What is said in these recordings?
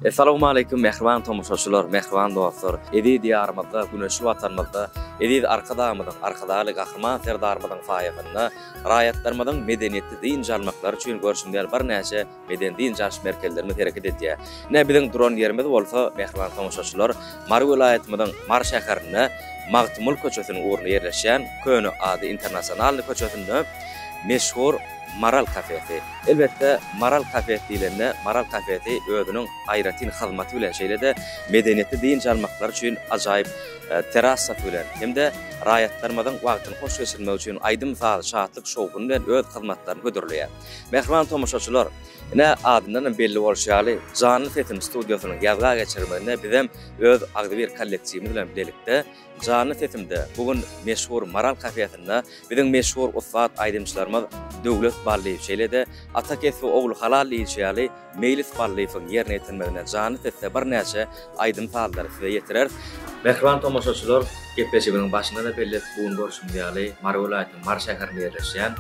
Assalamu alaykum mehriban tomoshaçylar, mehriban dostlar. Edi diyarymyzda, güneşli watanymyzda, edi arkadamyzyň, arkadalyk ahman serdarmyzyň faýagyna, raýatlarymyzyň medeniýetli din jalmaklary üçin görüşmler bir näçe meden din jaş merkezlerine hereket etýär. Näbiziň duran ýerimiz bolsa, mehriban tomoshaçylar, Mar vilayatynyň Mar şäherine Magtymul köçesiniň uğruna ýerleşýän Köne ady internasional köçesinde meşhur Maral kafesi. Elbette Maral kafesi diýilende Maral kafesi özüniň aýratyn hyzmaty bilen şeýlede medeniýetli din jalmaklar üçin ajaýyp terasa bilen hemde raýatlarymyzyň wagtyny hoş geçirmek üçin aýdym şahatlyk şowguny bilen öz hyzmatlaryny götürilýär. Mehriban tomoshaçylar, ine adyndan belli bolşýaly Canly Sesim studiýosynyň ýazga geçirmegine bizem öz agdy bir kollektiwimiz bilen birlikde Canly Sesimde bugün meşhur Maral kafesinde biziň meşhur ustad aýdymçylarymyz döwlet barlygy şeýlede Atakes we ogly halal ýeşýäli mejlis barlygynyň ýerine ýetirmegine Canly Sesimde bir näçe aýdym faallary size ýetirer. Mehriban tomoshaçylar, gepleşiginiň başynda da belli bugün görüşmeli Mar vilayatynyň Mar şäherinde ýerleşýän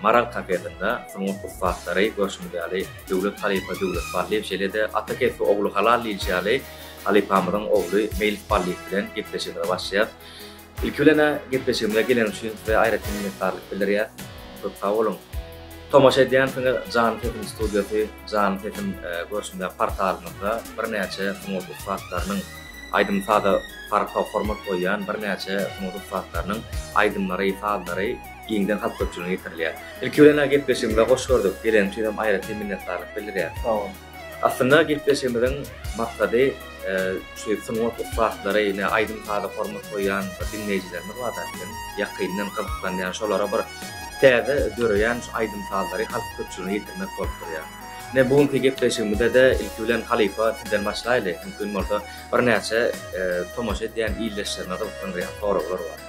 Maral kafesinde sunup ustadlary görüşmeli döwlet halipa döwlet barlygy şeýlede Atakes we ogly halal ýeşýäli Halipamyzyň ogly mejlis barlygy bilen gepleşigine başlaýar. İlk bilene gepleşigine gelen üçin we aýratyn minnetdarlyk bildirýär. Çok sağ olun. Tomaşa edýän Canly Sesim studiýasy, Canly Sesim görüşmeli portalynda bir näçe sunup ustadlarynyň aýdym farklı format koyan bir näçe sunup ustadlarynyň aýdymlary, faallary ýeňden halk köpçüligine ýetirilýär. İlk bilene gepleşigine hoş gördük. Gelen üçin aýratyn minnetdarlyk bildirýär. Sağ olun. Aslında gepleşigimiziň maksady şu sunup ustadlary ýene aýdym format koyan dinleýijilerimiz bar ekan. Ýakyndan gyzyklanýan şolara bir täze döreýän aýdym faallary halk köpçüligine ýetirmek bolup durýar. Ne bugünkü gepleşigimizde de ilk bilen Halipa sizden başlaýly. Mümkin bolsa bir näçe tomaşa edýän ýyllaşlarynda bulunýan soralar bar.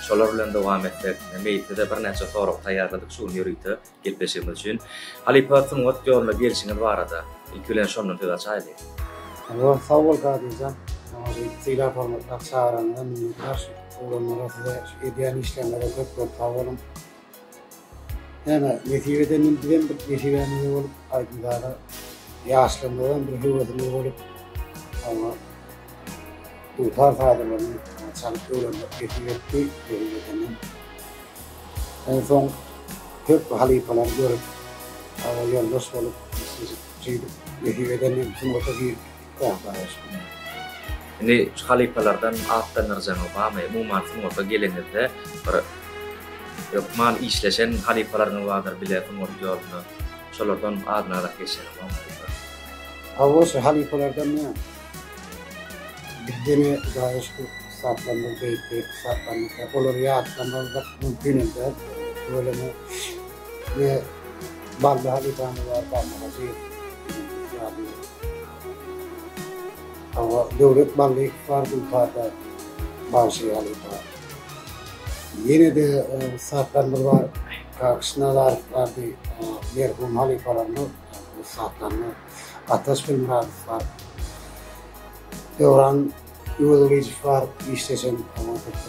Şolar bilen dowam etdik. Meýilde bir näçe sorak taýýarladyk şunu ýörüýdi gepleşigimiz üçin. Halipa sunup ýoluna gelişiňiz barada. İlk bilen şondan söz açaýly. Allah sağ ol kardeşim. Sila formatlar çağıranlar, minnettar. Oğlanlara size edýän işlemlere çok sağ olun. Yani nesibeden bilen bir nesibeni olup aydınlara yaşlanmadan bir hüvvetini olup ama bu tarz adamların çalıp olanlar nesibetti nesibeden en son hep halifalar görüp yoldaş olup nesibedenin sunmata bir kahvarışım. Şimdi halifalardan atlanırsanız ama umuman sunmata gelenirde man işleşen halifalaryň wadyr biletin ýoluna şolardan adyna da geçer. Awos halifalardan ne? Bizdene daýyş satlandy beýti satlandy. Olar ýatlandy mümkin eder. Bolany ne balda halifany bar barmady. Awa döwlet barlygy bar bu tarda başy halifa. Yine de saatlarımız var, kakışnalar vardı, merhum halifalarını, saatlarını, Ataş Bilmiradov var. Devran Yuvadolici var, işleşen,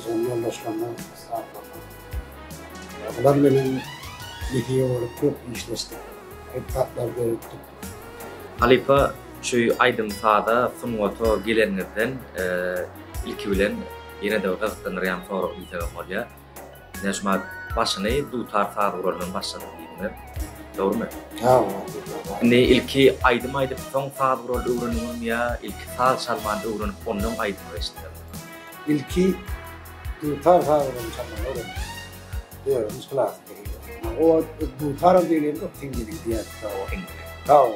yoldaşlarını, saatlarını. Bunlar benim likiye olarak çok işleşti. Hep tatlar görüktük. Halifa şu aýdym faada sunuwato gelenlerden ilki bilen yine de gyzyklanýan sorak ýetirip bolýar. Näşma başyny du tarfa uraldan başladyk diýdiler. Dogrymy? Ha. Ne ilki aýdym soň faada ural öwrenýän ýa ilki faal çalman öwrenip ondan aýdym geçdiler. İlki du tarfa ural çalman öwrenip. Muskula. O du tarfa diýilende tiňlik diýär. Tawa.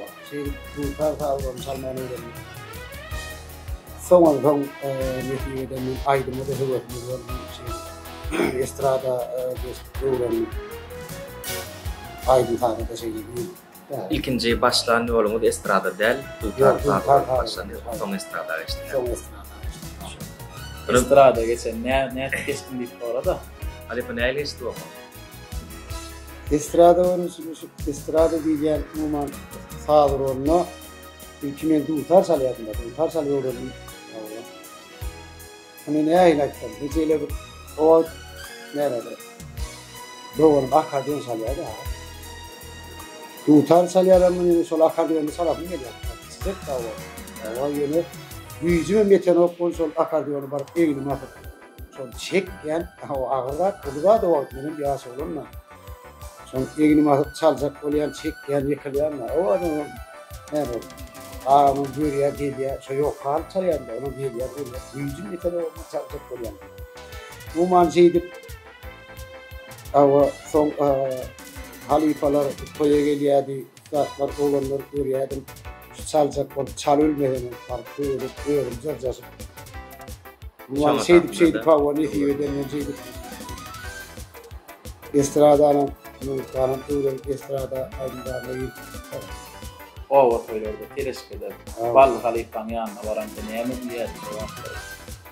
Du tarfa ural çalman öwrenip. Son nesibeden aýdymy da hüwetini berýän estrada öwrenip aýdym taýda şeýle. İlkinji başlan ýolumuz estrada del, du tarfa başlandy, soň estrada geçdi. Estrada geçen ne keskin diýip barada. Halifa näle geçdi o? Estrada diýen umuman sağır olna ilkine dutar çalýardylar. Dutar çalýardylar. Hani ne aýlaklar? Hiçeyle o nerede? Doğru akordeon çalýardy. Dutar çalýarlar mı? Şol akordeonu çalap mı gelýär? destek da var. Ama yine yüzüme metanok konsol akardiyonu barıp evini mahvet. Son çekken o ağırda kuluğa da var benim yas olunna. Son evini mahvet çalacak olayan çekken yıkılayanlar. O adamın ne bu? Ağamın buraya geliyor. Şu yok kal çalayan da onu geliyor. Yüzüme metanok çalacak olayan. Bu mancıydı. Ama son halifalar koya geliyordu. Zatlar olanlar görüyordum. Çalacak ol çal ölmeden farklı öğrendim zırcası. Bu şeydi pavon ediyordu şeydi. Estrada'nın kanun öğren estrada aydınlarla o otoylarda teleskede bal halifan yanına varan ne diye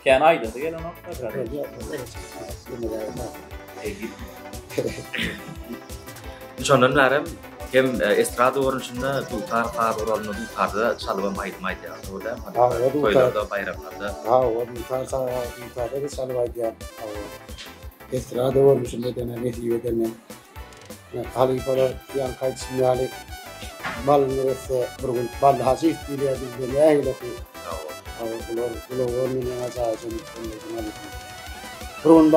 kan ayda da gelen nokta kadar. Şondan närim hem estrada orunçunda dutar tabar olmadı dutarda çalıba maytmaydı ya. Orada toylarda bayramlarda. O dutarda çalıbaydı ya. Estrada orunçunda denen ediyor denen. Halifalar yan kaçmıyor. Bal neresi burgun bal hasif diye bir neyle ki. Ulo orunun azazını kullanıyor. Burgun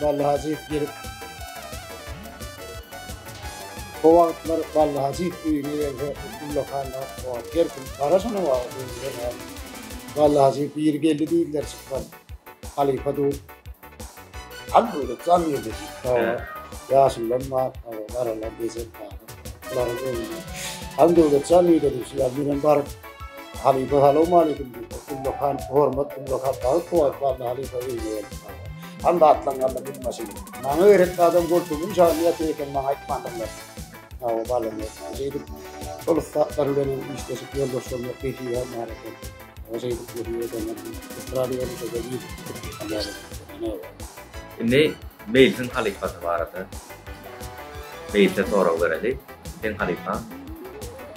bal hasif girip Kovaklar vallahi acayip büyüğüne lokanda o gerçekten parasını var. Vallahi acayip bir geldi değiller çıkar. Halife dur. Aldı zanıyor dedi. Yaşından var. Aralar gezer. Onların önünde. Aldı zanıyor dedi. Ya benim var. Halife halam aleyküm dedi. Lokan hormat lokan dağıt kovak vallahi halife öyle. Anda atlanlarla bilmesin. Bana öğretti adam kurtulmuş. Şahmiyat eken bana etmanlarlar. O balını şeydi. Solu saatlerden işte yoldaşlarla geçiyor maalesef. O şeydi görüyor da Avustralya'da da Ne Meil'in halifası vardı. Meil'de sonra vereli. Ben halifa.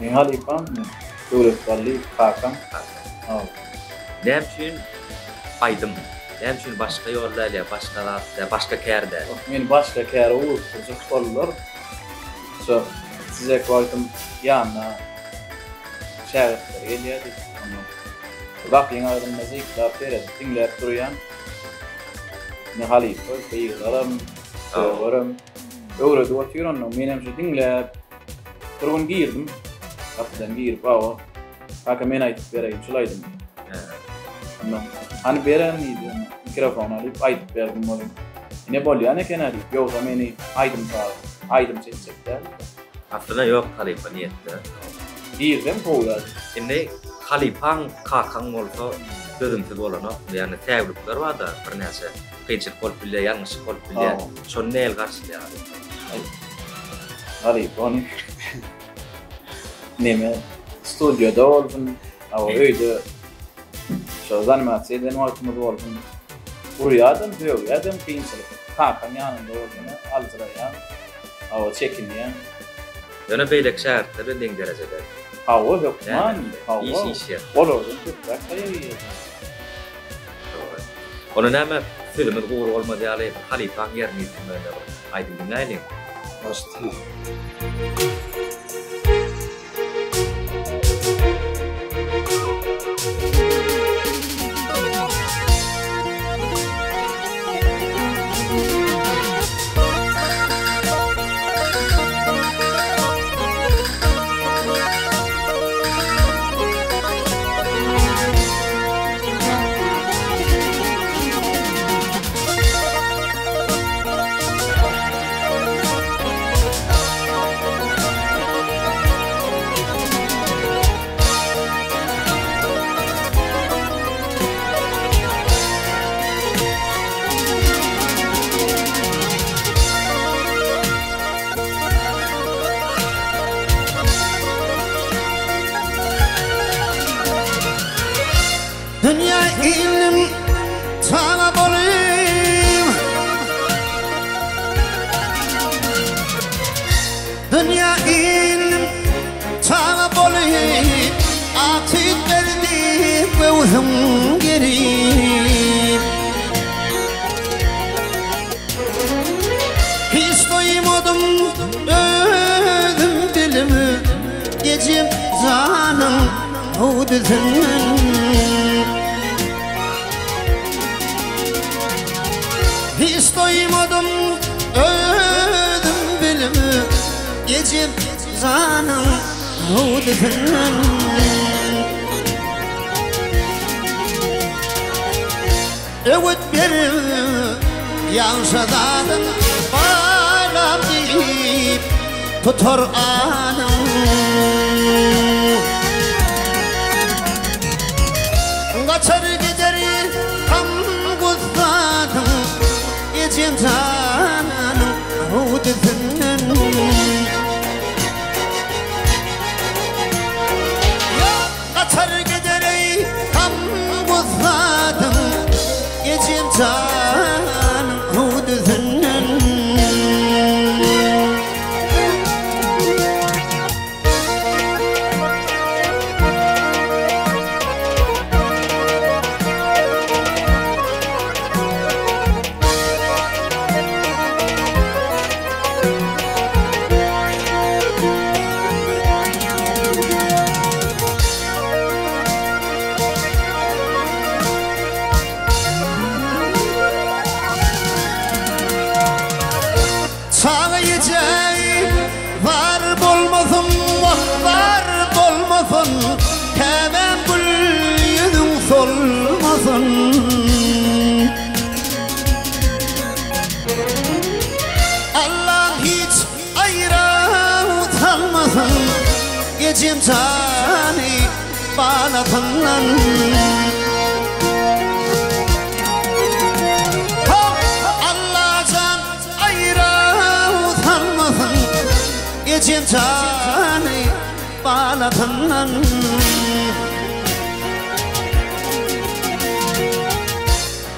Ben halifa öğretmenli kakam. Ne için aydım. Ne için başka yollarla, başka kerde. Men başka kerde uğraşacak olur. So size koydum yanına şerefler geliyordu. Bakın ağzımda zikler terez dinler duruyan ne halife beylerim varım öyle oturuyor onu benim şu dinler durun girdim kapıdan girip ama bakın ben ayıp vereyim şulaydım. Ama hani veren miydi mikrofon alıp ayıp verdim onu. Ne bolya yani kenarı yoksa beni aydım sağ aydım çekecekler. Aslında yok halifa niyetli. Girdim kovlar. Şimdi halifan kakan olsa dödümsüz olana yani tevlikler var da bir neyse kıyçık kolup bile yanlış kolup bile son neyel karşılayan. Halifa onu neme stüdyoda oldum. Ama öyle şu zannedersem vaktimde oldum. Buraya adam diyor adam kıyınçılık. Kakan yanında olduğunu aldırayan. Ama çekiniyor. Yana beylek şartları den derecede. Hava yok man. Hava. İş ya. Olur. Bakayım. Onun ama filmin uğur olmadı yani halifan yerini böyle var. Haydi dinleyelim. Başlayalım. Dünya ilim talep olayım. Dünya ilim talep olayım. Atık verdi ve uzun geri. Hiç doymadım öldüm dilimi. Gecim canım o hududun Hiç doymadım öldüm bilimi Geçip zanım hududun Evet bir yaşadadın bağlam deyip tutar anım Kaçar gider tam kutladım Geçim canım hududun Kaçar gider tam kutladım Geçim canım hududun Var bolmasın, var bolmasın Hemen gül yüzün solmasın Allah hiç ayra utanmasın Geçim canı bağlatından Allah can ayra utanmasın Geçim canı bağlatından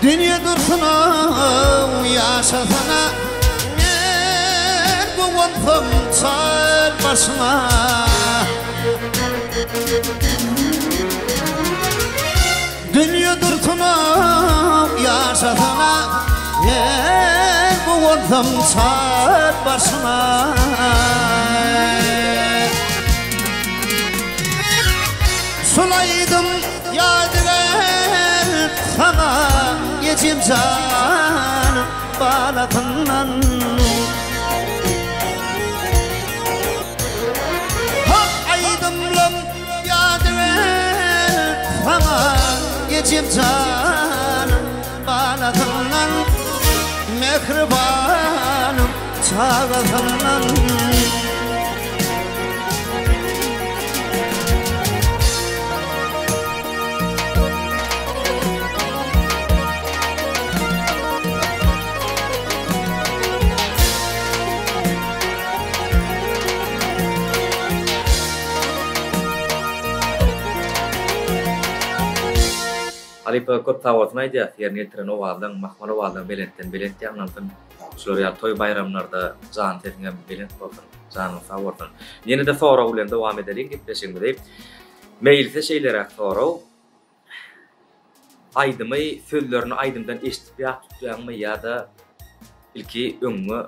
Dünya dursun o yaşasana Ne bu vantım çar başına Dünya dursun o yaşasana Ne bu vantım çar başına Sulaydım yadigar sana Geçim canım bağlatından Aydımlım yadigar sana Geçim canım bağlatından Mehribanım çağlatından Alipa köp tawatmaydy, ýerine ýetiren owaldan, mahmal owaldan belent ýagnandan şolary toy bayramlarda jan tetiňe belent bolsun, janyň sag bolsun. Ýene-de sora bilen dowam edelim, gepleşeňmidi. Meýilse şeýlere sora aýdymy, sözlerini aýdymdan eşitip ýa-tutýanmy ýa-da ilki öňüňe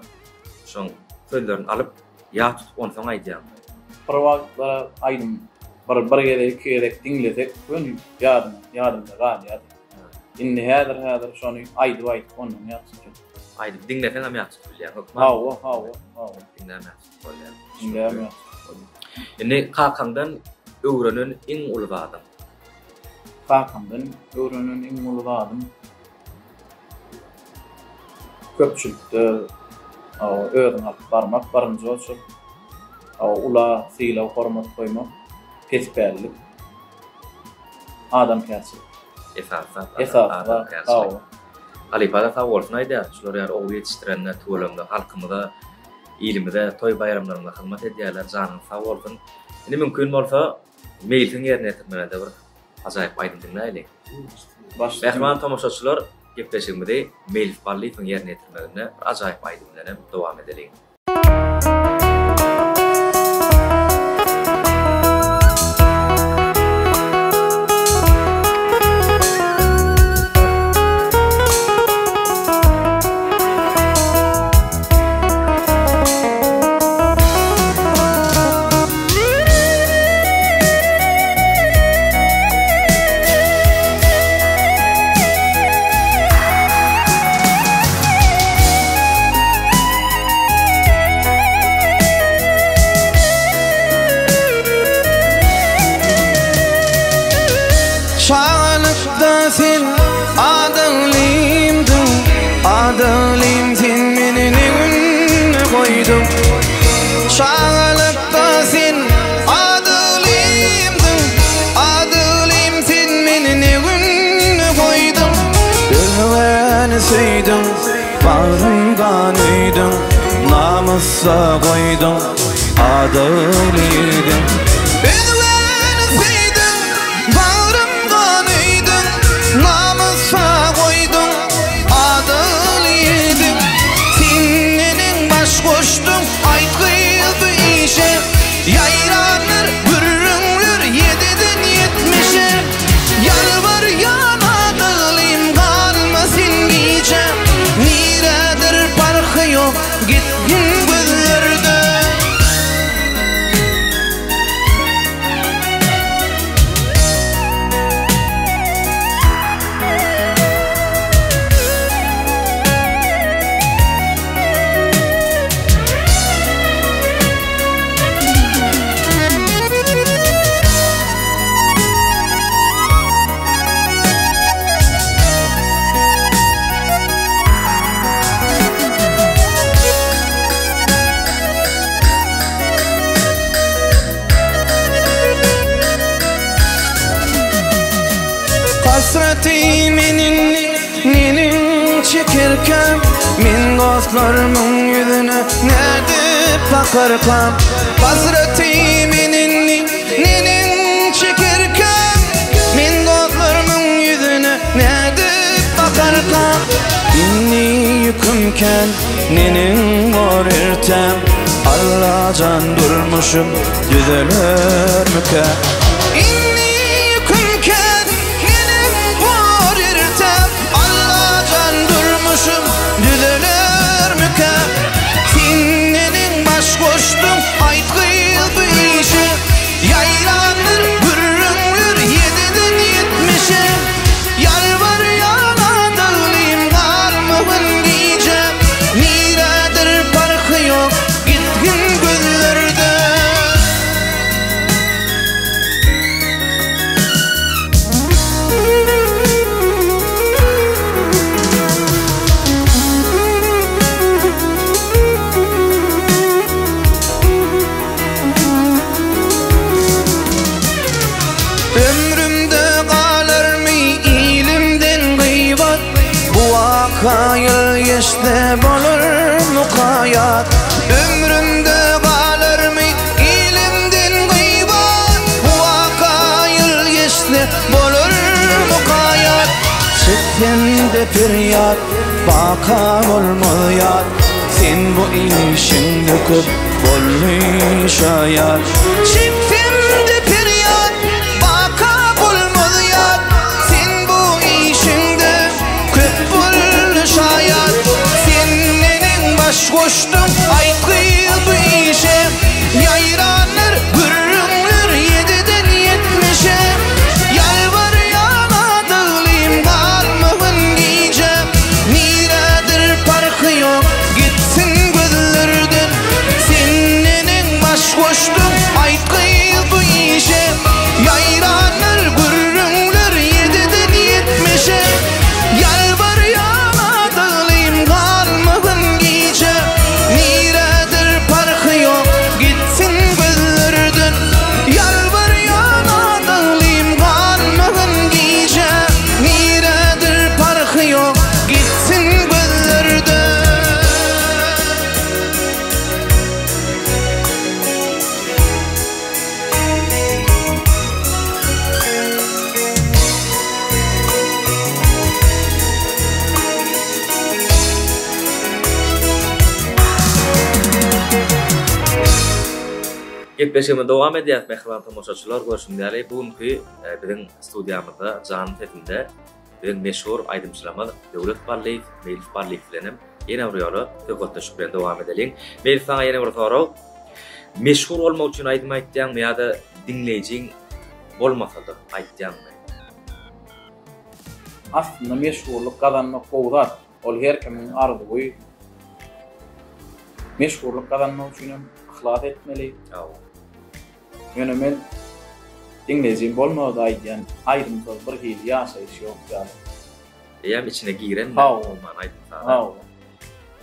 şoň sözlerini alyp ýa-tutup onu soň aýdýanmy. Bir wagtlara aýdym bir gerek dinlesek bugün yadımda gal. İnni häzir şonu aýdyp ondan ýatsy. Aýdyp dinlesen hem ýatsy bilýär. Hawa. Dinleme. Indi kakandan öwrenen iň uly adam. Kakandan öwrenen iň uly adam. Köpçülükde öwrenen barmak barynja bolsun. Ula syla hormat goýmak. Kesberlik adam käsi esasda Alipada sag bolsun aýda şolary ow ýetişdirende tölemde halkymyza ilimide toy bayramlarynda hyzmat edýärler janyň sag bolsun. Indi mümkin bolsa meýilsiň ýerine ýetirmede bir ajaýyp aýdym dinläýli. Mehman tamaşaçylar gepleşigmidi meýil barlygyň ýerine ýetirmeginde ajaýyp aýdym bilen dowam edelim. sen adalimdin, adalim sen meni negünne koydun. Şağalıkta sen adalimdin, adalim sen meni negünne koydun. Beni söydün, bağrımdan öydün, namusa koydun, adaliydin. Beni söydün, bağrımdan öydün, namusa koydun, adaliydin. Senin baş koştun, aykıydı işe, yayranır, bürünür, 7'den 70'e. Yalvar yanadılıyım, kalmasın gece. Niredir farkı yok, gitgin gözlerde. Hasreti menin çekerken, men dostlarımın yüzüne nedip bakarken. Hasreti menin çekerken, men dostlarımın yüzüne nedip bakarken. İnni yükümken, nenin var ertem, Allah can durmuşum, düzelir müke. Düzelir müke. Senin baş koştun, aykıydı işe, yaylanır, bürünür, 7'den 70'e. Yalvar yanadılıyım, kalmağın gece. Niredir farkı yok, gitgin gözlerde. Hayır işte bolur mukayyat, ömrümde kalır mı ilimden gıybat? Bu hayır işte bolur mukayyat. Çıktığında feryat, baka olmayat, sen bu işin yıkıp bollu şayat. Çıktığında feryat, baka olmayat, sen bu işinde köp bollu şayat. Senin baş koştun, aykıydı işe, yayranır, bürünür, 7'den 70'e. Yalvar yanadılıyım, kalmağın gece. Niredir farkı yok, gitsin gözlerden. Senin baş koştun, aykıydı işe, yayranır, bürünür, 7'den 70'e. Yalvar yanadılıyım, kalmağın gece. Niredir farkı yok, gitsin gözlerden. Yalvar yanadılıyım, kalmağın gece. Niredir farkı yok, gitsin gözlerden. Gepleşime devam edýär mehriban tomoşaçylar. Görüşümdäli bugünkü biziň studiýamyzda Jan Tetinde biziň meşhur aýdymçylarymyz Döwlet Barliýew, Meýlif Barliýew bilenem ýene bir ýoly tökotlaşyp bilen dowam edeliň. Meýlif saňa ýene bir sorag. Meşhur bolmak üçin aýdym aýtdyňmy ýa-da dinleýijiň bolmasada aýtdyňmy? Aslında meşhurluk kazanmak bowlar. Ol her kimin arzuwy. Meşhurluk kazanmak üçin ihlas etmeli. Ýöne men dinleyeceğim bolmadı aydan ayrımsız bir hili yaşayış yok yani. Ýa içine giren Haw. olman aýdyp sana. Haw.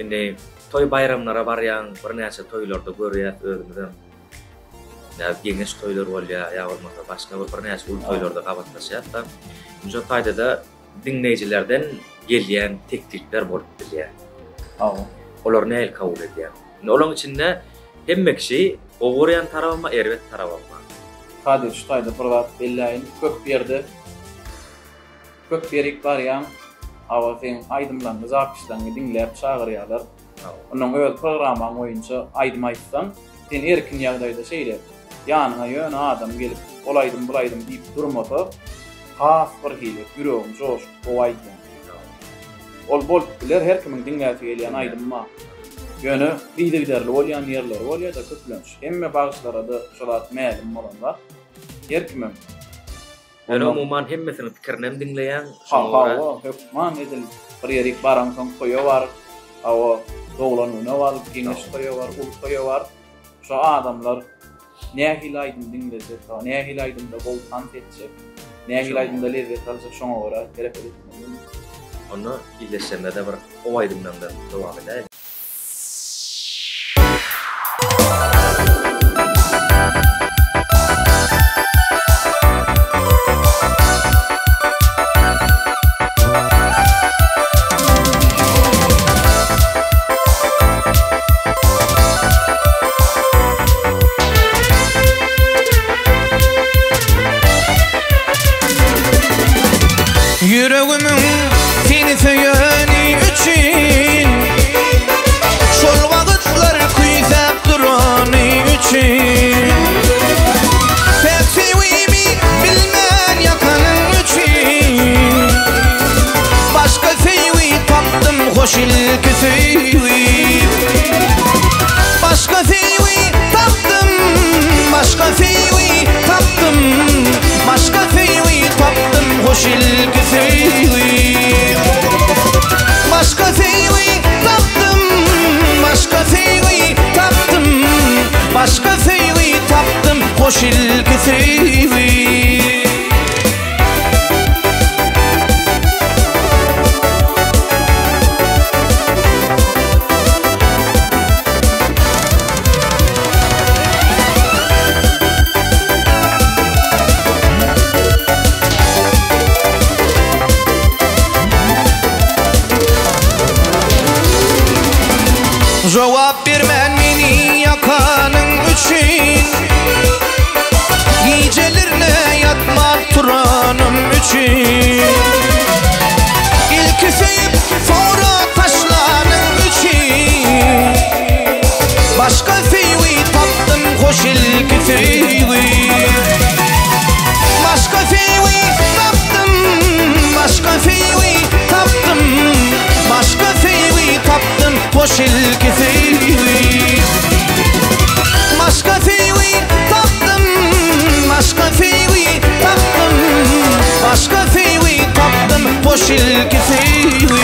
Indi toy bayramlara barýan bir näçe toýlarda görýär özümizden. Ya geniş toylar bolýar, ýa bolmasa başga bir näçe ul toylarda gabatlaşýar da. Şu taýda da dinleýijilerden gelýän teklifler bolup bilýär. Haw. Olar näil kabul edýär. Olaň içinde hemme kişi oguryan tarabama, erwet tarabama. Hadi şu taýda bir wagt belläýin köp berde. Köp berik barýan awatyn aýdymlandy zapyşlaryny dinläp çagyrýarlar. Onuň öz programaň boýunça aýdym aýtsan, sen erkin ýagdaýda şeýle ýanyňa ýöne adam gelip olaýdym bulaýdym diýip durmasa, has bir hile, ýüregim joş, o aýdym. Ol bol biler her kimin dinläp gelýän aýdymma. Ýöne biderli bolýan ýerler bolýar da köplenç. Hemme bagyslara da şolat mälim bolanlar. Her kimin Yani umuman hemmesini pikirinem dinleyen Hawa, hepman edil bir yerik baran soň koýa bar. Awa dogulanyna bar, geniş koýa bar, ul koýa bar. Şu adamlar nähil aýdym dinlese, nähil aýdymda boltan etsek, nähil aýdymda lezzet alsak şoňa gora gerek etmeli. onu ileşende de bir o aydımdan da devam eder. Yüreğimin seni söyleyeni için, şol vakitler kuysak duranı için, pek sevimi bilmen yakanın için, başka sevi taptım hoş ilki sevi, başka sevi taptım, başka sevi taptım, başka sevi taptım hoş ilki sevi, başka sevi taptım, başka sevi taptım, başka sevi taptım hoş ilki sevi. Cevap vermen beni yakanın için, gecelerine yatmak turanım için, İlki sevip sonra taşlanım için, başka sevi taptım hoş ilki sevi, başka sevi taptım, başka sevi taptım, başka sevi taptım hoş ilki sevi, başka sevi taptım, başka sevi taptım, başka sevi taptım hoş ilki sevi.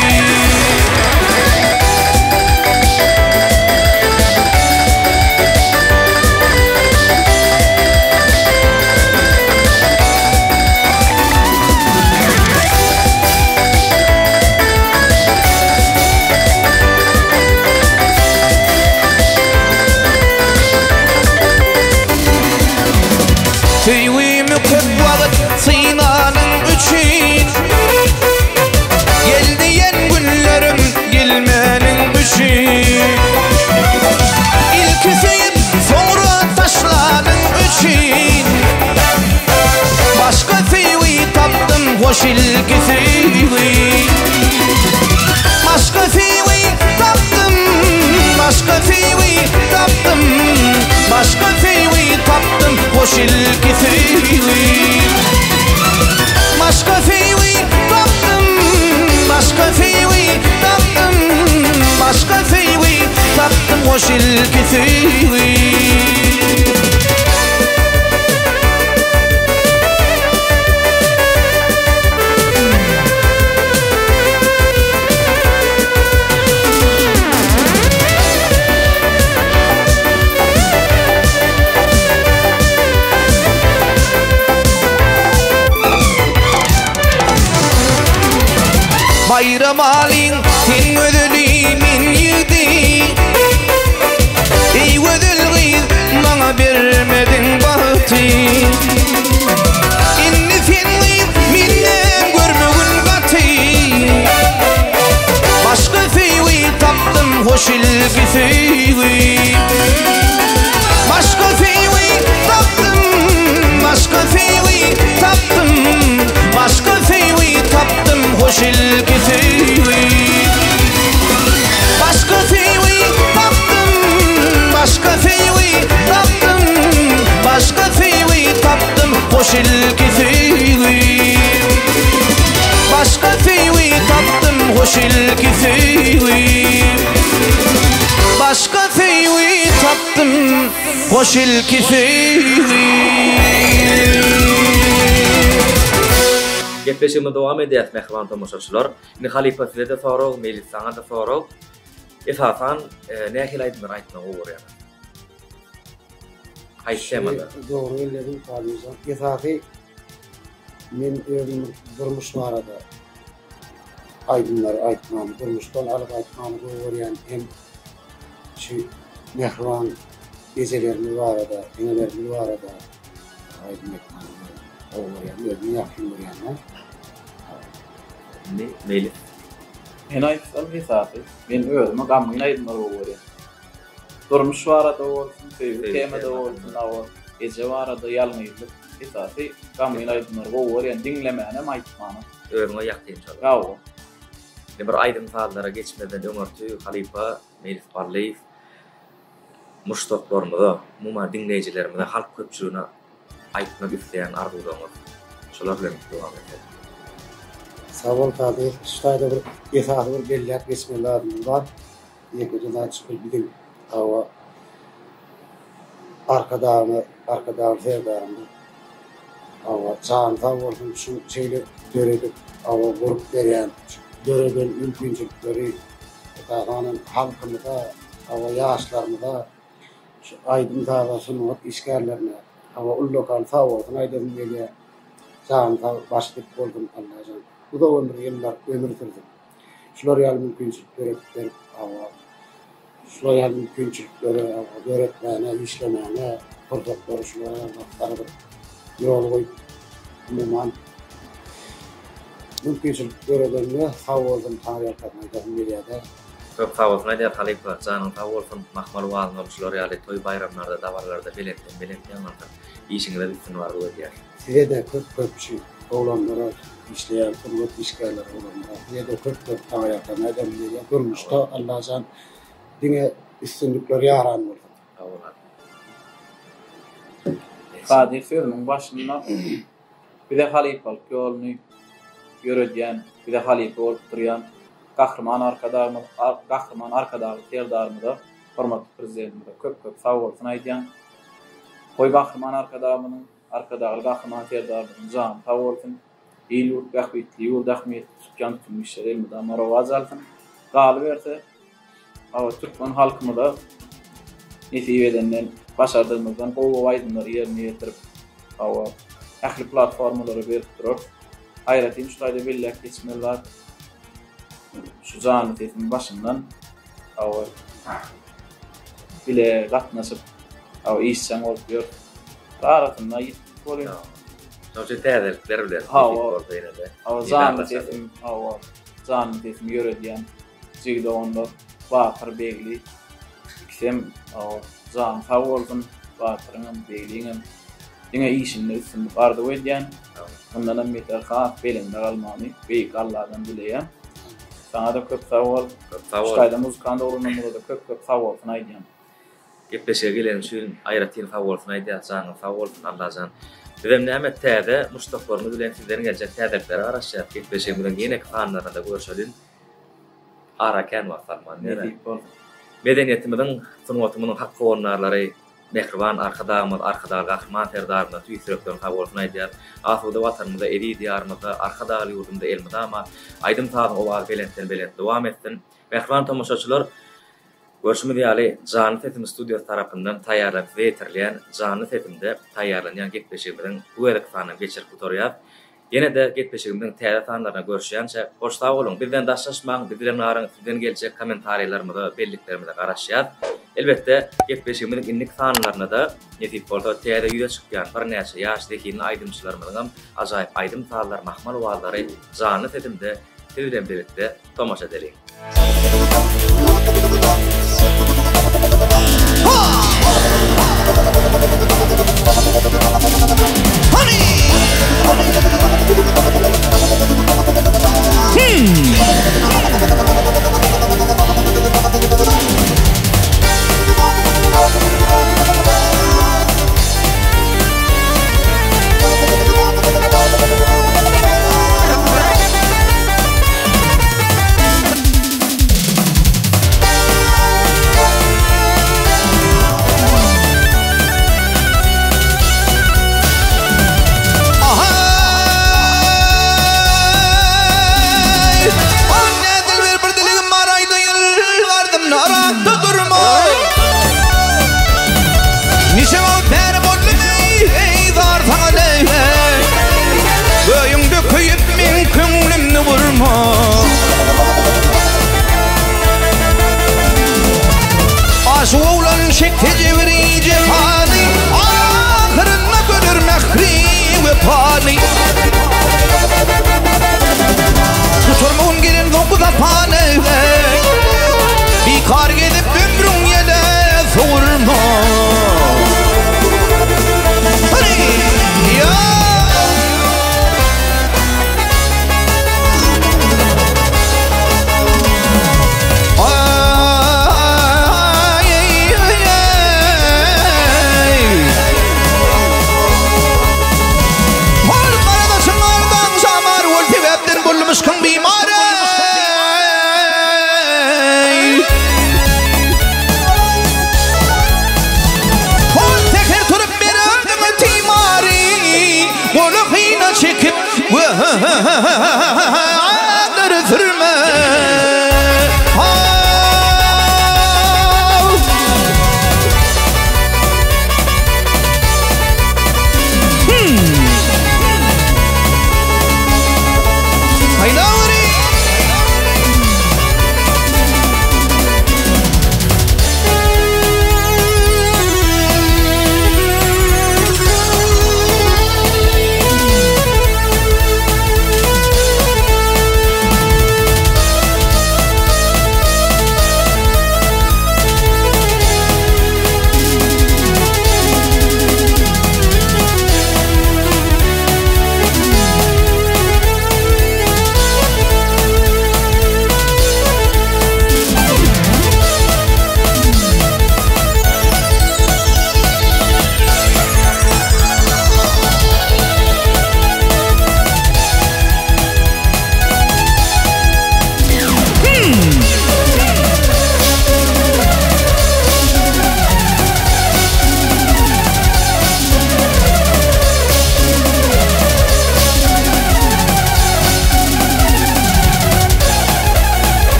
Sevimi köp vakit sınanın için, gel diyen günlerim gelmenin için, İlki sevip sonra taşlanın için, başka sevi taptım hoş ilki sevi, başka sevi taptım, başka sevi taptım, başka sevi taptım hoş ilki sevi, başka sevi taptım, başka sevi taptım, başka sevi taptım hoş ilki sevi. ayramalin tin ödülümin yedi ey ödülgid bana vermedin bahtı inni fenliyim minnen görmegün batı başka feyvi taptım hoş ilgi feyvi başka feyvi taptım başka feyvi taptım başka feyvi taptım hoş ilgi feyvi başka feyvi taptım başka feyvi taptım başka feyvi taptım hoş ilgi feyvi başka feyvi taptım hoş ilgi feyvi başka feyvi taptım hoş ilgi feyvi. Gepleşime devam edýär mehriban tomoşaçylar. Indi Halipa size de sorag, Melis saňa da sorag. Esasan nähil aýdymlar aýtmagy görýär. Haýşemada. Doğru ellerim kalıysan. Esası men özüm durmuş barada aydınlar aytmam, durmuşdan alıp aytmam görýän hem şu mehriban gecelerimiz barada, enelerimiz barada aydın etmem. Görýän, özüm ýakyn görýän. Indi Melis. Men aýtsam hesapy, men özüme gamyny aýdymar bolýar. Durmuş barada bolsun, temada bolsun, awa gece barada ýalňyzlyk hesapy gamyny aýdymar bolýar, dinlemänem aýtmany. Özüňe ýakyn çalar. Gawa. Bir aydın faallara geçmeden ömürtü Halipa, Melis Parleýew muştoklarymyza, muma dinleýijilerimize, halk köpçüligine aýtmak isleýän arzuwlarymyz. Şolar bilen dowam edelim. Savol tabi, ştaýda bir esasy bir belläp geçme lazım var. Ýekden çykyp bidim awa arkadan ferdarmy. Awa çan taworun şu şeyle göredip awa gurup berýän göreden mümkinçilikleri taýdanyn halkymyza, awa ýaşlarymyza şu aýdym dagasyny işgärlerine, awa ul lokal taworun aýdym gelýär. Çan taw başlyk boldum Allah'jan. Bu da ömür yıllar ömür sürdü. Şular ýaly mümkinçilikleri berip awa şular ýaly mümkinçilikleri öğretmäne, işlemäne, fırsatlar şular ýaly ýol goýup umuman mümkinçilik göredenle taworun taýýarlaryna gelýär. Köp taworun aýdýar Halipa, janyň taworun mahmal walyny şular ýaly toý bayramlarda, dawarlarda belentden işiňe bitsin bar bolýar. Size de köpçü oğlanlara işleyen kurulup işgärler oğlanlara. Size de köp taýýarlaryna gelýär. Durmuşda Allah'jan diňe üstünlükleri ýaran boldy. Taworlar. Sadi sözüniň başynda bir de Halipalyk ýoluny göredýän, bir de Halipa bolup durýan gahrman arkadagy terdarmyda, hormatly prezidentimde köp sawolsun aýdýan. Goý gahrman arkadagynyň gahrman terdarmynyň jan sawolsun. Ýyl gahbetli, ýol dahmet tutýan tümüşleri elmeda marawaz alsyn. Galy berse, awa Türkmen halkymyda nesibedenden başardığımızdan gowy aýdymlary ýerine ýetirip, awa ähli platformalary berip durup, aýratyn şuýda belläp geçmeler. Şu jany sesiň başyndan awa bile gatnaşyp, awa işçiň bolup ýör. Aratyna ýetip bolýar. Şoňça täzelikler bilen Awa jany sesim ýöredýän jigde onda Bakır Begli ikisem jan faworun Bakır'ın Begli'nin diňe işini üstün barda wedýän. Ondan meter haf belinde almany beýik Allah'dan dileýän. Sana da köp sawol. Şaýda muzykanda orunmada da köp sawol aýdýan. Gepleşe gelen şün aýratyn sawolsun aýdýar, janyň sawolsun Allah'jan. Bizem näme täze muştoklarymyz bilen sizleriň geljek täzelikleri araşýar. Gepleşe bilen ýene kanallarda görüşelim. Araken wasalman. Medeniýetimiziň sunwatynyň hakky ornarlary mehriban arkadagy gahrman terdarmyna tüýsürekden sawolsun aýdýar. Asuda watanymyza, eri diýarymyza, arkadaly ýurdumda elmida ama aýdym taýdan owag belentden dowam etsin. Mehriban tomoşaçylar, görüşimiz ýaly Jany Setim Studiýasy tarapyndan taýýarlap we etirilýän Jany Setimde taýýarlanýan gepleşigimiň bu erek sanyny geçirip oturýar. Yine de getpeşigimden täze tanlaryna görüşýänçe hoş sag bolun. Bizden daşlaşmaň, bizden naryň sizden geljek kommentariýlarymyza, belliklerimize garaşýar. Elbette getpeşigimden innik tanlaryna da netip bolsa täze ýüze çykýan bir näçe ýaşdakini aýdymçylarymyň ajaýyp aýdym taýlar, mahmal wagtlary jany sedimde tüýden birlikde tomaşa edelim. Aşulan şekti veri cefani ahırına görür mehri ve pani Tuturmun gelin dokuda pane bir kar gidip ömrün yele sorma Hani ya Müşkün bimare Hol teker turup bir öldüm timari Bolu hina çekip Adları sürme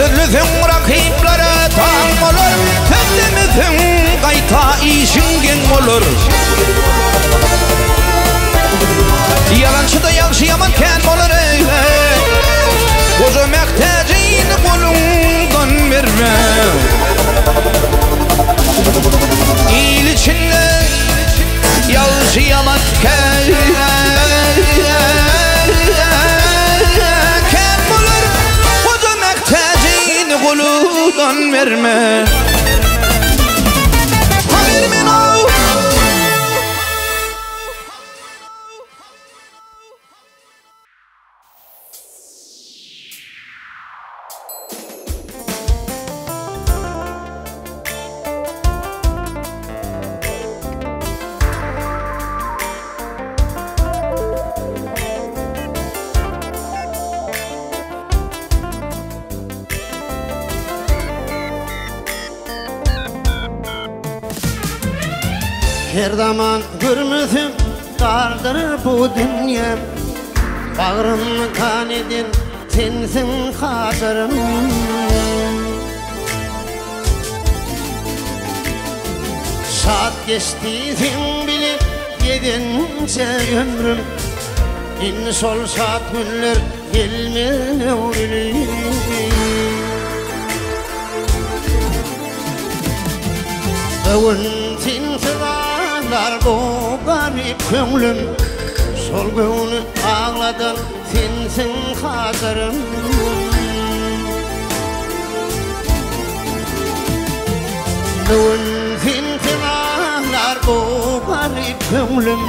Türlüsün rakiplere tam olur Tündümüzün kayta işingen olur Yalancı da yakşı yamanken olur Koca mektecini kolundan verme İyil içinde yakşı yamanken Kuludan verme Verme no Her zaman görmedim dardır bu dünya. Bağrımı kan edin sensin hatırım. Saat geçti sen bile gidince ömrüm. İnsol saat günler gelmeli. Bugün sen sıralar bu garip köngülüm. Sol günü ağladım sensin hatırım. Bugün sen sıralar bu garip köngülüm.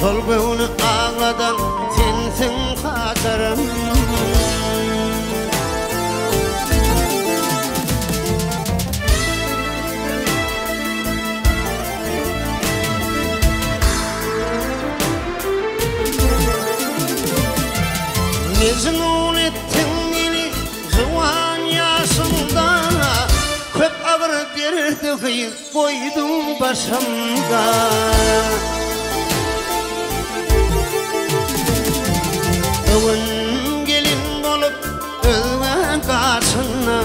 Sol günü ağladım sensin hatırım. Mecnun ettin beni zuvan yaşımda. Köp ağır derdi koydum başımda. Bugün gelin bolup ölmen karşına.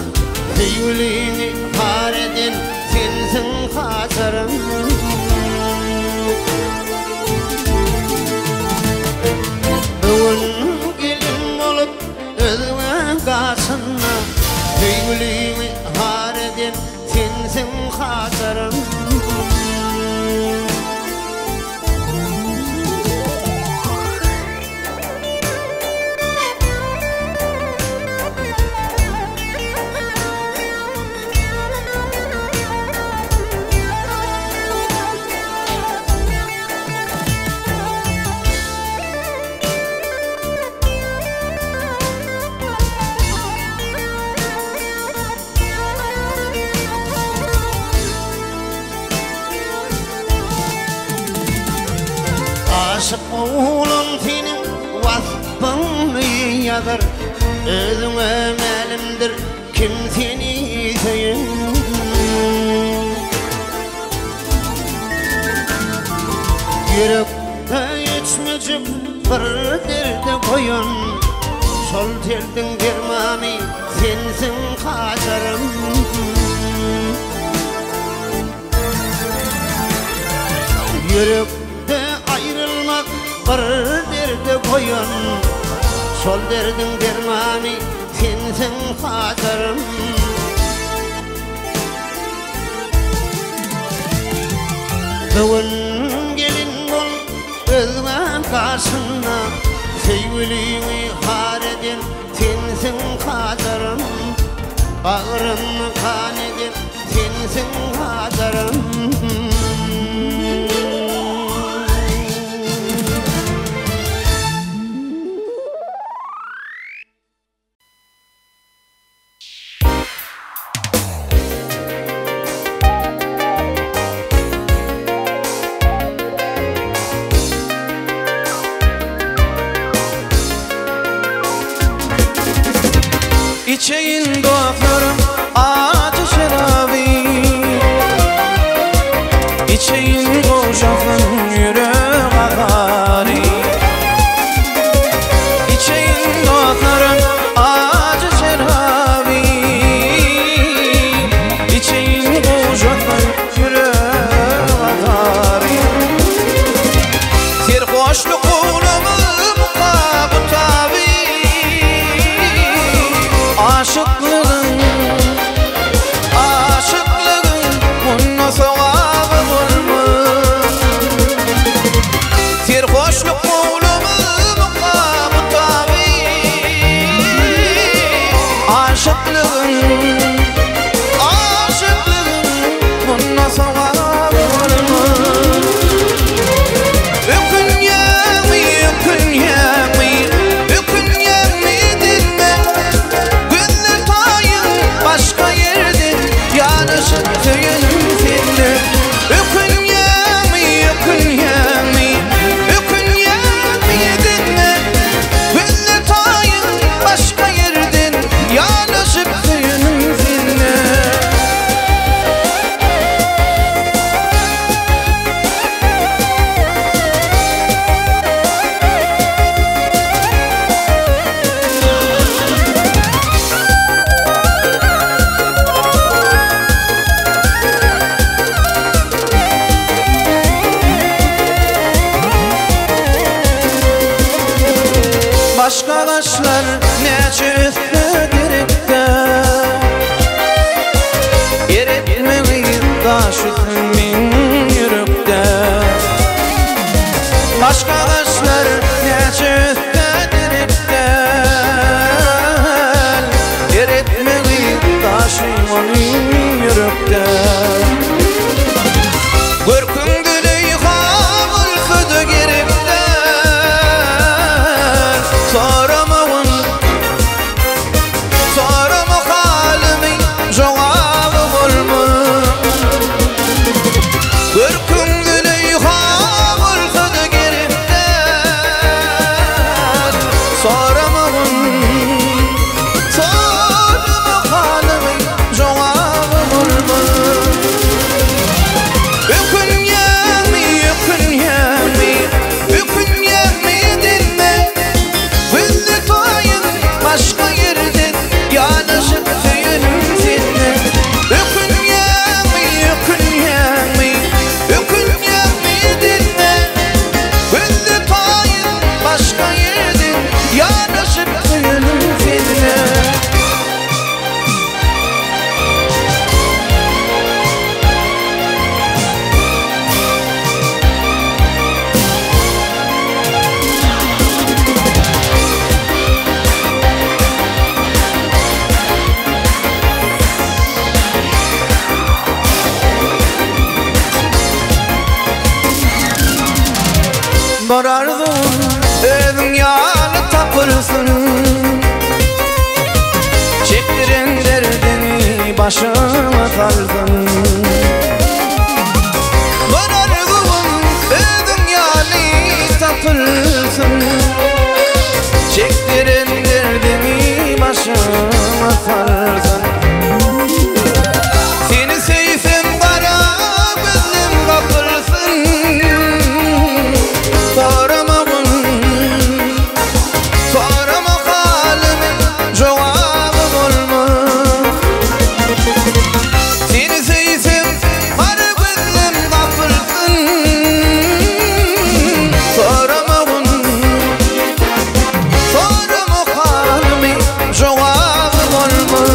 Yüreğini har eden sensin hatırım. Bugün karşına yüreğimi har eden sensin hatırım. Aşık oğlum senin vasfın yadır. Özüme melimdir kim seni söyün. Yürekte içmecik bir derdi koyun. Sol terdin dermanı sensin hatırım. Yürekte ayrılmak bir derdi koyun. Sol derdin dermanı sensin hatırım. Bugün gelin bol özmen karşına. Sevgilimi har eden sensin hatırım. Bağrımı kan eden sensin hatırım. İçeyin doğaklarım acı şerabi. İçeyin koşafın yürek akari. İçeyin doğaklarım acı şerabi. İçeyin koşafın yürek akari. Serhoşlu kulumum kabı tabi. Aşıklığın, aşıklığın bunun sevabı bulmuş. Başka taşlar nece üstüdürükte Eritmeyi taş üstümün yürükte Başka taşlar nece üstüdürükte Eritmeyi taş üstümün yürükte Görkün gülüy havul küdü gerikte Soramağın halimi cevabı bulma Görkün gülüy havul küdü gerikte Soramağın halimi cevabı bulma Ükün yemi dinme Güllü toyun başka yerden Yanışıp tüyünüm dinle Ükün yemi dinme Güllü toyun başka yerden Yanışıp tüyünüm dinle Barardın evin yanı tapırsın Çektiren derdini başıma tarzın Barardın evin yanı tapırsın Çektiren derdini başıma tarzın Seni sevsem kara gözüm kapırsın Sorama halimin cevabı bulma Seni sevsem kara gözüm kapırsın Sorama halimin cevabı bulma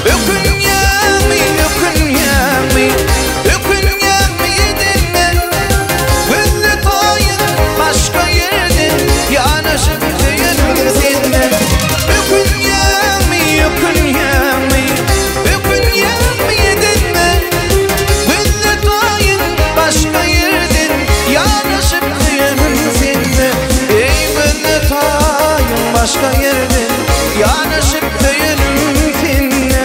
Ükün yemi dinle Güllü toyun başka yerden Yanışıp tüyünüm dinle Ükün yemi dinle Güllü toyun başka yerden Yanışıp tüyünüm dinle Ey güllü toyun başka yerden Yanışıp tüyünüm dinle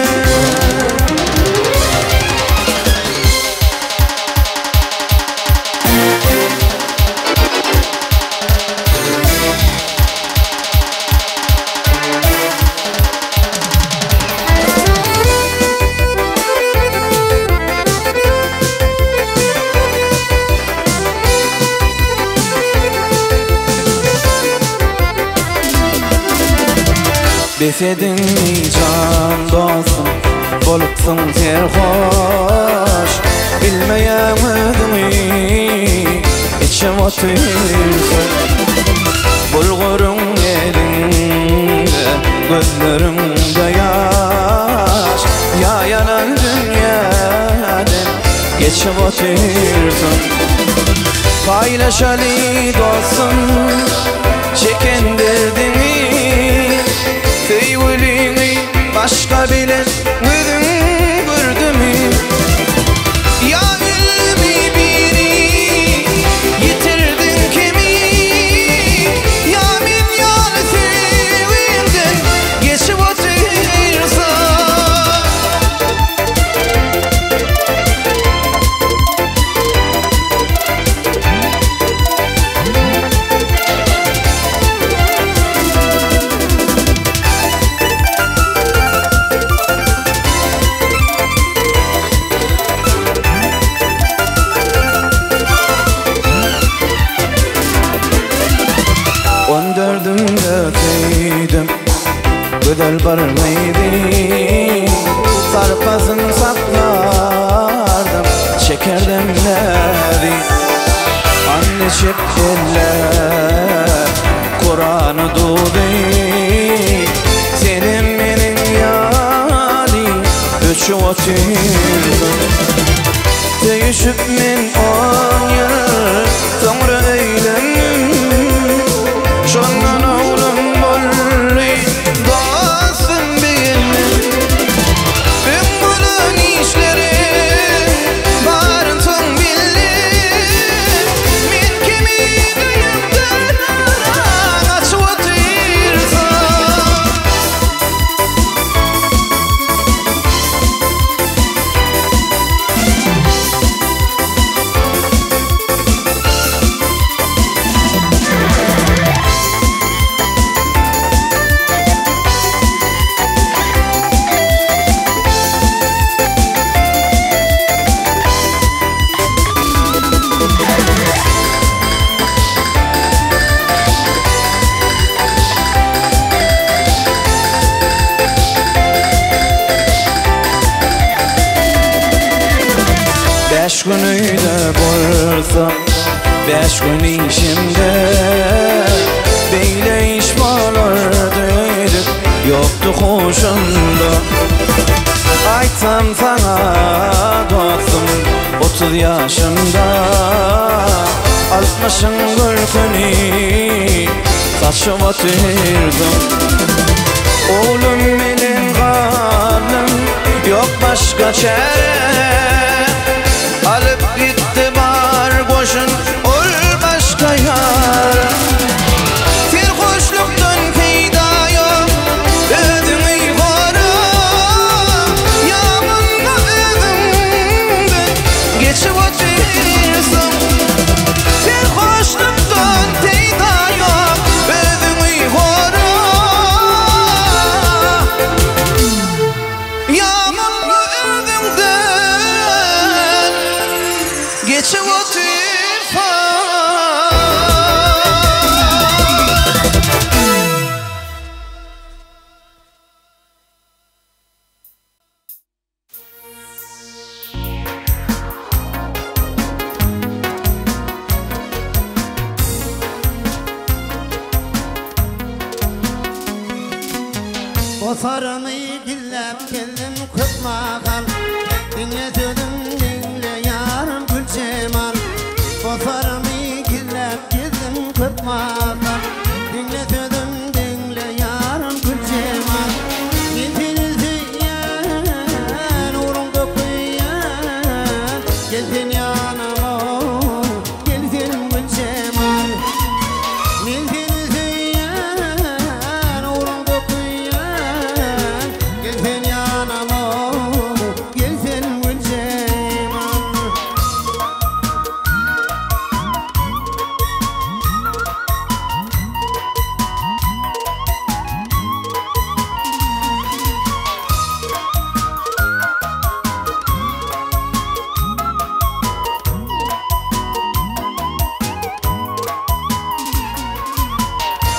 Besedin can dostum Bolupsun serhoş Bilmeyemedimi İçim otursun Bulgurun elinde Gözlerimde yaş Yayanan dünyadan Geçip otursun Paylaşalı dostum Çeken derdimi Teyvülini başka bilen Gözüm gördü mü Ya ilmi biri Yitirdin kimi Ya milyon sevinden Geçip otursan Güzel barmaydı Sarpasın saklardım Şekerdemleri Anne çektiler kaçıp oturdım. Değişip men 10 yıl sonra eylendim. Şondan oğlum bolli dostum benim. Ben bunun işleri barın son bildim. Men kimi duyumdan kaçıp otursam. Beş gün öyle bolsam, 5 gün işimde beyle iş bolardı, yoktu hoşumda. Aytsam sana dostum, 30 yaşımda 60'ın gülkünü saçıp oturdum. Oğlum benim karnım, yok başka çare. Alıp gitti bar koşun, ol başka yar. Serhoşluktan fayda yok, özünü yukarı. Yamanla özümden geçip otursam. Serhoşluktan fayda yok, özünü yukarı. Yamanla özümden geçip otursam. Osarımı gillep geldim kutmakan. Dinledim dinle yarım gül cemal. Osarımı gillep geldim kutmakan. Dinledim dinle yarım gül cemal. Gitinizi yen uğrumda koyan. Geldin yanıma geldin gül cemal. Gitinizi yen uğrumda koyan. Geldin yanıma geldin gül cemal.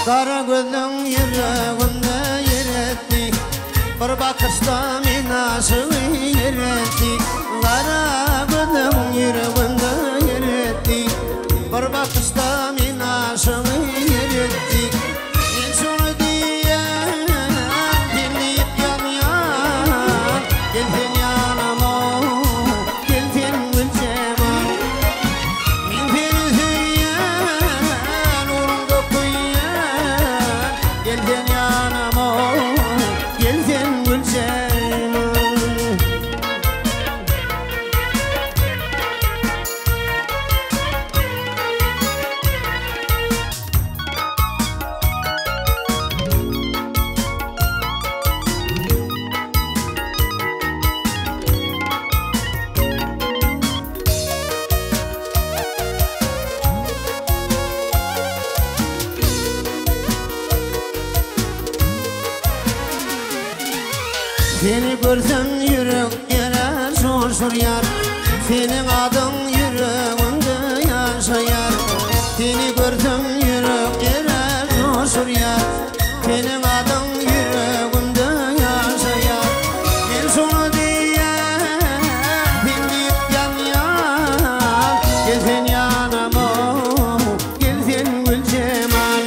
Kara gözün yüreğimde yer etti. Bir bakışta men aşığı yer etti. Kara gözün yüreğimde yer etti. Bir bakışta men aşığı yer etti. Men şunu diyen dinleyip yan yan. Geldin yanıma geldin gül cemal. Men seni söyleyen uğrumda koyan. Geldin yanıma geldin gül cemal. Seni görsem yürek yere coşur yar. Senin adın yüreğimde yaşayar. Seni görsem yürek yere coşur yar. Senin adın yüreğimde yaşayar. Ben şunu diyen dinleyip yan yan. Gelsin yanıma gelsin gül cemal.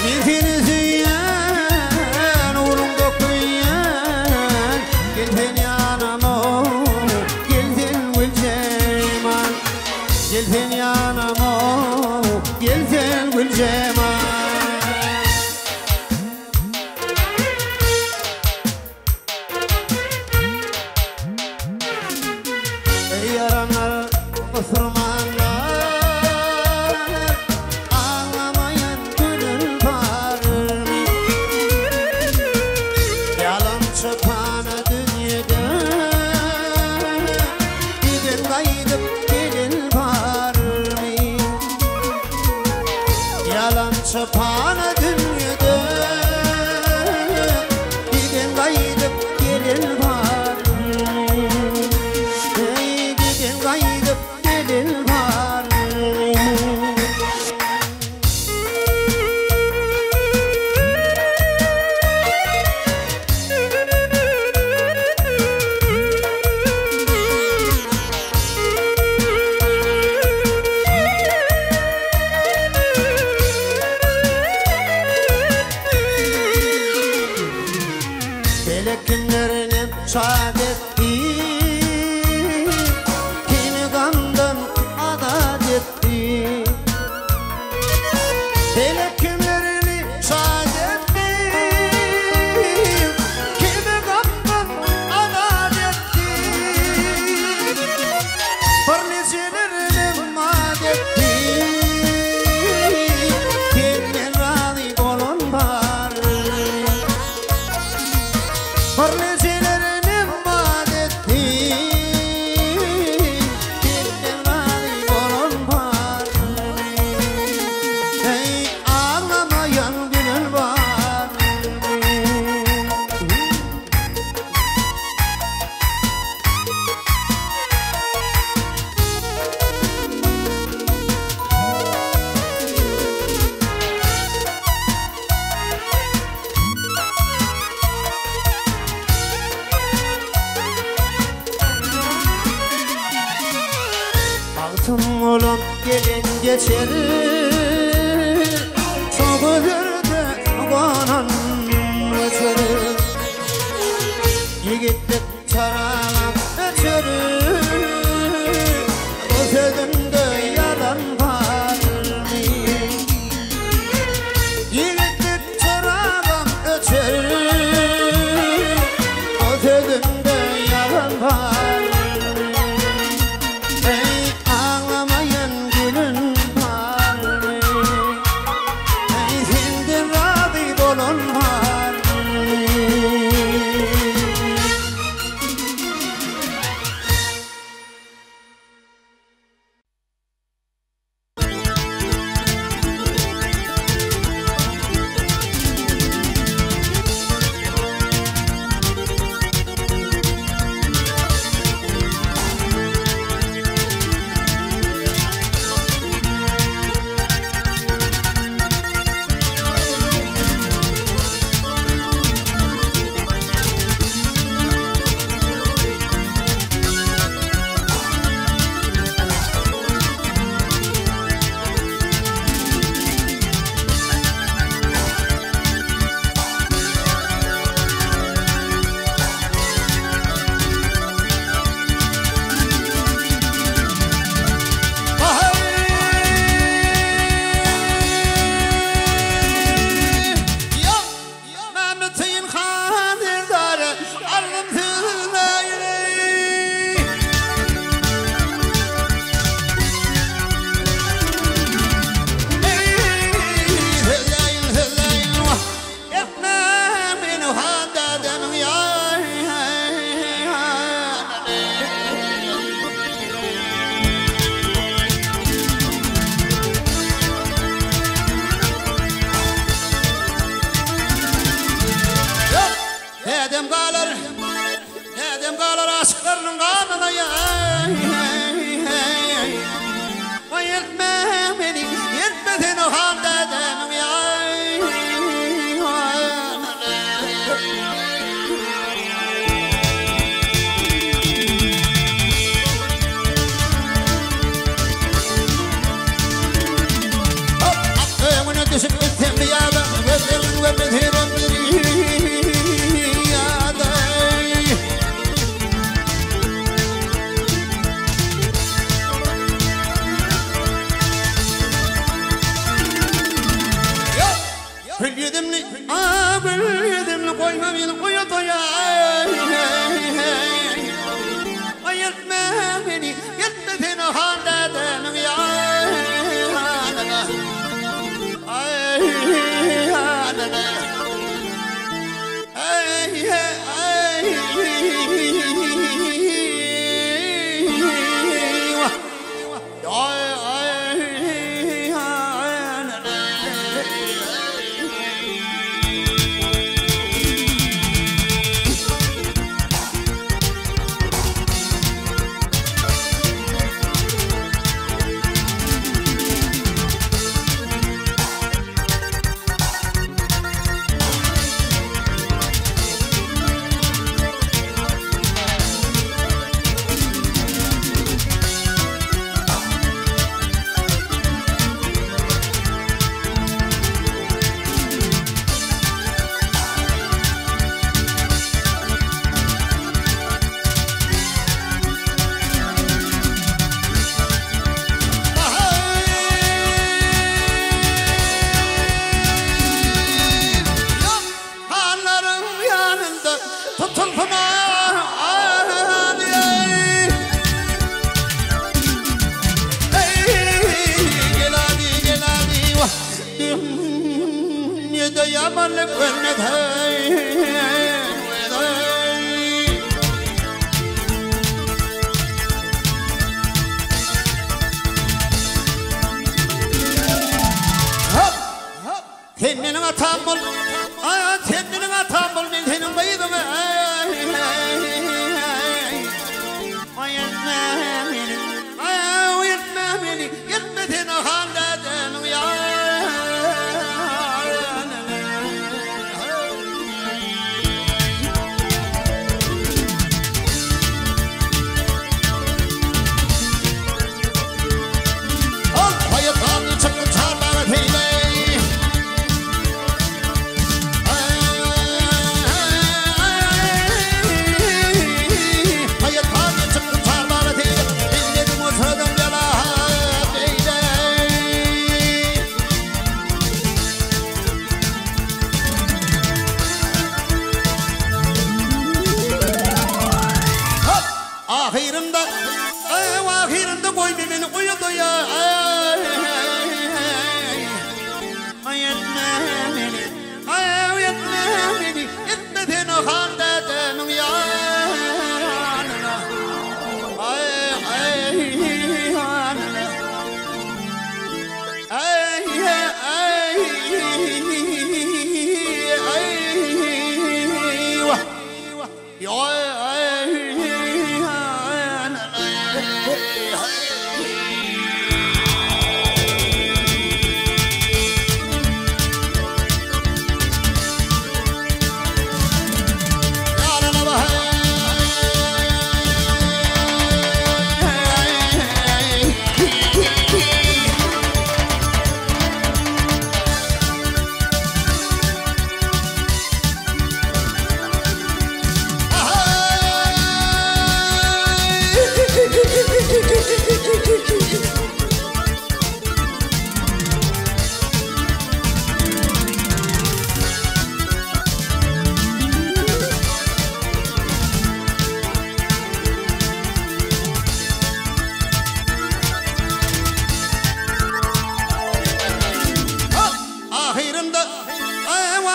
Ben seni söyleyen uğrumda koyan. Gelsin yanıma gül cemal. Yaranar ısırmanlar, ağlamayan gönül var mı? Yalan çapana dünyada, gidin kaydıp gelin var mı? Yalan çapana dünyada, gidin kaydıp gelin var mı? Kaydıp gelin var mı? Felek günlerinin saadetti, felek kümerini saadettim, kimi gamdan azat ettim, parnesilerini madettim, kimden razı olun var, parnesilerini madettim, kimden razı olun var. Altın olan gelin geçer, çok ölürde konan öter, yigitlik tarağım öter, o sözümde yalan var mı? Yigitlik tarağım öter, o sözümde yalan var. Ağlamayan gülün var mı? Gülüdümlü, gülüdümlü koyma beni koya doya. Ay yetme beni, yetme seni halledemem ya. Ay anana. Ay ay.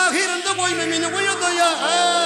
Ahirinde koyma beni koya doya.